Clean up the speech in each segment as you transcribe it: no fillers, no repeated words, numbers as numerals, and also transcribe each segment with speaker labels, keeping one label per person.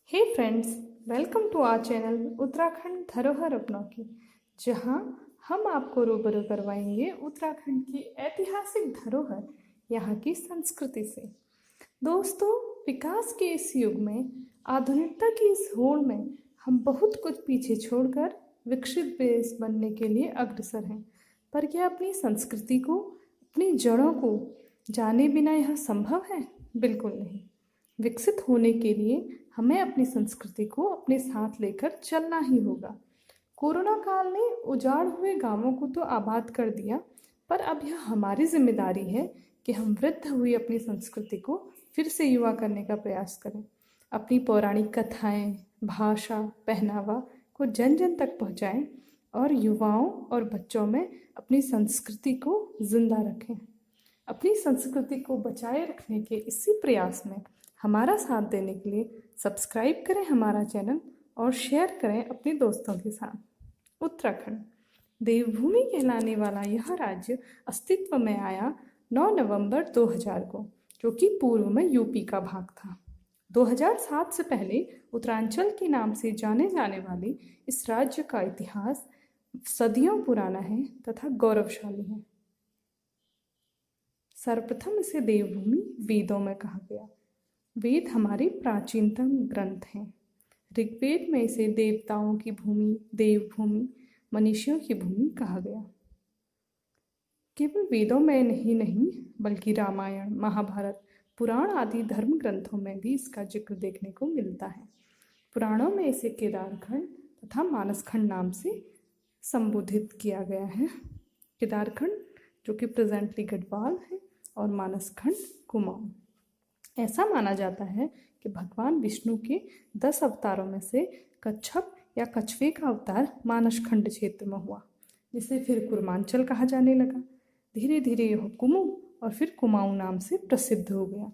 Speaker 1: Hey friends, welcome to our channel Uttarakhand धरोहर अपनों की, जहां हम आपको रूबरू करवाएंगे उत्तराखंड की ऐतिहासिक धरोहर, यहाँ की संस्कृति से। दोस्तों, विकास के इस युग में, आधुनिकता की इस होड़ में हम बहुत कुछ पीछे छोड़कर विकसित देश बनने के लिए अग्रसर हैं। पर क्या अपनी संस्कृति को, अपनी जड़ों को जाने बिना यह संभव है? बिल्कुल नहीं। विकसित होने के लिए हमें अपनी संस्कृति को अपने साथ लेकर चलना ही होगा। कोरोना काल ने उजाड़ हुए गांवों को तो आबाद कर दिया, पर अब यह हमारी जिम्मेदारी है कि हम वृद्ध हुई अपनी संस्कृति को फिर से युवा करने का प्रयास करें। अपनी पौराणिक कथाएं, भाषा, पहनावा को जन जन तक पहुंचाएं और युवाओं और बच्चों में अपनी संस्कृति को जिंदा रखें। अपनी संस्कृति को बचाए रखने के इसी प्रयास में हमारा साथ देने के लिए सब्सक्राइब करें हमारा चैनल और शेयर करें अपने दोस्तों के साथ। उत्तराखंड देवभूमि कहलाने वाला यह राज्य अस्तित्व में आया 9 नवंबर 2000 को, जो कि पूर्व में यूपी का भाग था। 2007 से पहले उत्तरांचल के नाम से जाने जाने वाले इस राज्य का इतिहास सदियों पुराना है तथा गौरवशाली है। सर्वप्रथम इसे देवभूमि वेदों में कहा गया। वेद हमारे प्राचीनतम ग्रंथ हैं। ऋग्वेद में इसे देवताओं की भूमि, देवभूमि, मनीषियों की भूमि कहा गया। केवल वेदों में नहीं बल्कि रामायण, महाभारत, पुराण आदि धर्म ग्रंथों में भी इसका जिक्र देखने को मिलता है। पुराणों में इसे केदारखंड तथा मानसखंड नाम से संबोधित किया गया है। केदारखंड जो कि प्रेजेंटली गढ़वाल है और मानसखंड कुमाऊं। ऐसा माना जाता है कि भगवान विष्णु के 10 अवतारों में से कच्छप या कछुए का अवतार मानसखंड क्षेत्र में हुआ, जिसे फिर कुर्मांचल कहा जाने लगा। धीरे धीरे यह कुमाऊं और फिर कुमाऊं नाम से प्रसिद्ध हो गया।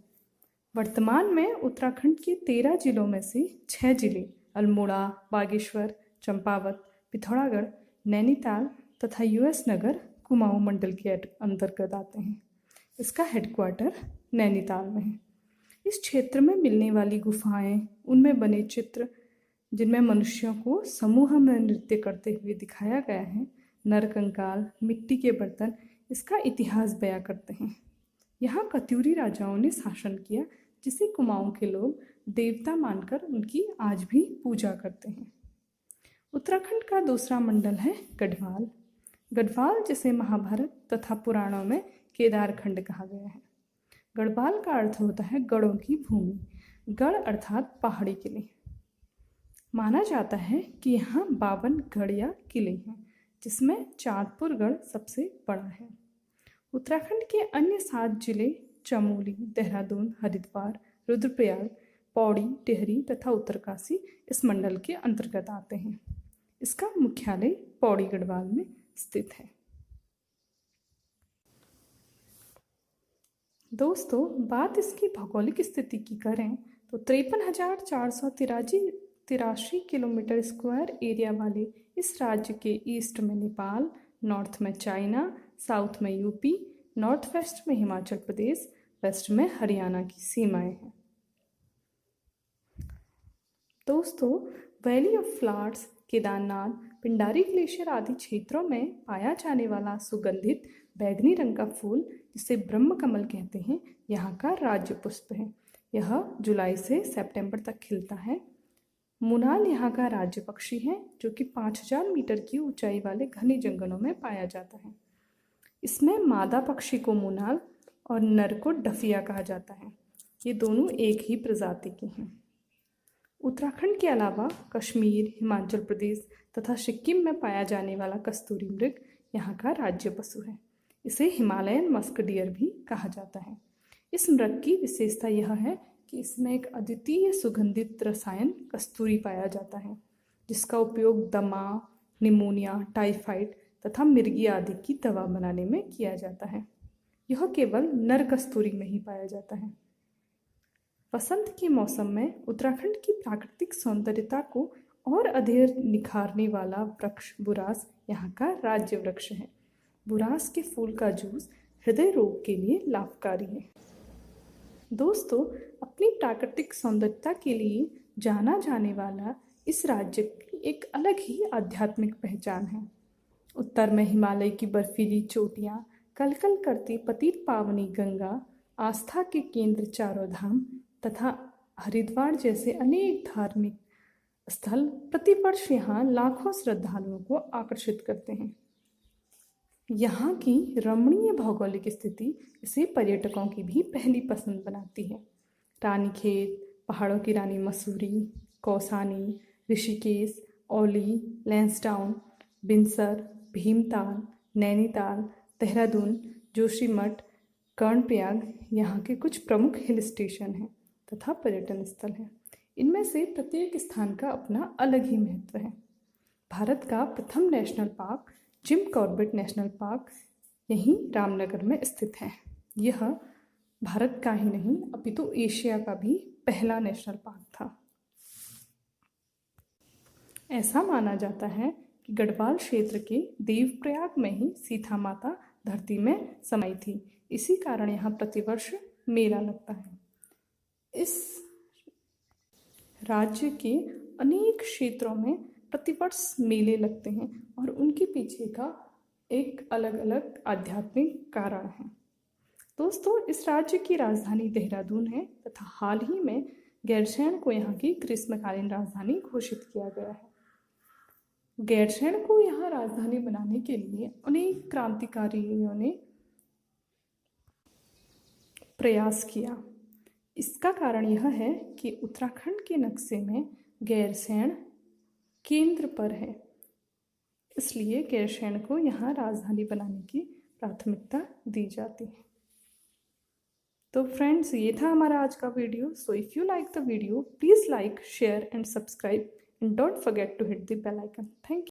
Speaker 1: वर्तमान में उत्तराखंड के 13 जिलों में से 6 जिले अल्मोड़ा, बागेश्वर, चंपावत, पिथौरागढ़, नैनीताल तथा यूएस नगर कुमाऊं मंडल के अंतर्गत आते हैं। इसका हेडक्वार्टर नैनीताल में है। इस क्षेत्र में मिलने वाली गुफाएं, उनमें बने चित्र जिनमें मनुष्यों को समूह में नृत्य करते हुए दिखाया गया है, नरकंकाल, मिट्टी के बर्तन इसका इतिहास बयां करते हैं। यहाँ कत्यूरी राजाओं ने शासन किया, जिसे कुमाऊं के लोग देवता मानकर उनकी आज भी पूजा करते हैं। उत्तराखंड का दूसरा मंडल है गढ़वाल। गढ़वाल जिसे महाभारत तथा पुराणों में केदारखंड कहा गया है। गढ़वाल का अर्थ होता है गढ़ों की भूमि। गढ़ अर्थात पहाड़ी किले। माना जाता है कि यहाँ 52 गढ़ या किले हैं, जिसमें चांदपुर गढ़ सबसे बड़ा है। उत्तराखंड के अन्य 7 जिले चमोली, देहरादून, हरिद्वार, रुद्रप्रयाग, पौड़ी, टिहरी तथा उत्तरकाशी इस मंडल के अंतर्गत आते हैं। इसका मुख्यालय पौड़ी गढ़वाल में स्थित है। दोस्तों, बात इसकी भौगोलिक स्थिति की करें तो 53,483 किलोमीटर स्क्वायर एरिया वाले इस राज्य के ईस्ट में नेपाल, नॉर्थ में चाइना, साउथ में यूपी, नॉर्थ वेस्ट में हिमाचल प्रदेश, वेस्ट में हरियाणा की सीमाएं हैं। दोस्तों, valley of flowers, Kedarnath, Pindari glacier आदि क्षेत्रों में पाया जाने वाला सुगंधित बैगनी रंग का फूल, जिसे ब्रह्म कमल कहते हैं, यहाँ का राज्य पुष्प है। यह जुलाई से सितंबर तक खिलता है। मुनाल यहाँ का राज्य पक्षी है, जो कि 5000 मीटर की ऊंचाई वाले घने जंगलों में पाया जाता है। इसमें मादा पक्षी को मुनाल और नर को डफिया कहा जाता है। ये दोनों एक ही प्रजाति के हैं। उत्तराखंड के अलावा कश्मीर, हिमाचल प्रदेश तथा सिक्किम में पाया जाने वाला कस्तूरी मृग यहाँ का राज्य पशु है। इसे हिमालयन मस्क डियर भी कहा जाता है। इस मृग की विशेषता यह है कि इसमें एक अद्वितीय सुगंधित रसायन कस्तूरी पाया जाता है, जिसका उपयोग दमा, निमोनिया, टाइफाइड तथा मिर्गी आदि की दवा बनाने में किया जाता है। यह केवल नर कस्तूरी में ही पाया जाता है। वसंत के मौसम में उत्तराखंड की प्राकृतिक सौंदर्यता को और अधिक निखारने वाला वृक्ष बुरास यहाँ का राज्य वृक्ष है। बुरास के फूल का जूस हृदय रोग के लिए लाभकारी है। दोस्तों, अपनी प्राकृतिक सौंदर्यता के लिए जाना जाने वाला इस राज्य की एक अलग ही आध्यात्मिक पहचान है। उत्तर में हिमालय की बर्फीली चोटियाँ, कलकल करती पतित पावनी गंगा, आस्था के केंद्र चारों धाम तथा हरिद्वार जैसे अनेक धार्मिक स्थल प्रतिवर्ष यहाँ लाखों श्रद्धालुओं को आकर्षित करते हैं। यहाँ की रमणीय भौगोलिक स्थिति इसे पर्यटकों की भी पहली पसंद बनाती है। रानीखेत, पहाड़ों की रानी मसूरी, कौसानी, ऋषिकेश, औली, लैंसडाउन, बिनसर, भीमताल, नैनीताल, देहरादून, जोशीमठ, कर्णप्रयाग यहाँ के कुछ प्रमुख हिल स्टेशन हैं तथा पर्यटन स्थल हैं। इनमें से प्रत्येक स्थान का अपना अलग ही महत्व है। भारत का प्रथम national park Jim Corbett national park यहीं रामनगर में स्थित है। यह भारत का ही नहीं अपितु एशिया का भी पहला नेशनल पार्क था। ऐसा माना जाता है कि गढ़वाल क्षेत्र के देवप्रयाग में ही सीता माता धरती में समाई थी। इसी कारण यहाँ प्रतिवर्ष मेला लगता है। इस राज्य के अनेक क्षेत्रों में प्रतिवर्ष मेले लगते हैं और उनके पीछे का एक अलग अलग आध्यात्मिक कारण है। दोस्तों, इस राज्य की राजधानी देहरादून है तथा हाल ही में गैरसैंण को यहाँ की ग्रीष्मकालीन राजधानी घोषित किया गया है। गैरसैंण को यहाँ राजधानी बनाने के लिए अनेक क्रांतिकारियों ने प्रयास किया। इसका कारण यह है कि उत्तराखंड के नक्शे में गैरसैंण केंद्र पर है, इसलिए गैरसैंण को यहाँ राजधानी बनाने की प्राथमिकता दी जाती है। तो फ्रेंड्स, ये था हमारा आज का video. So if you like the video, please like, share and subscribe and don't forget to hit the bell icon. Thank you.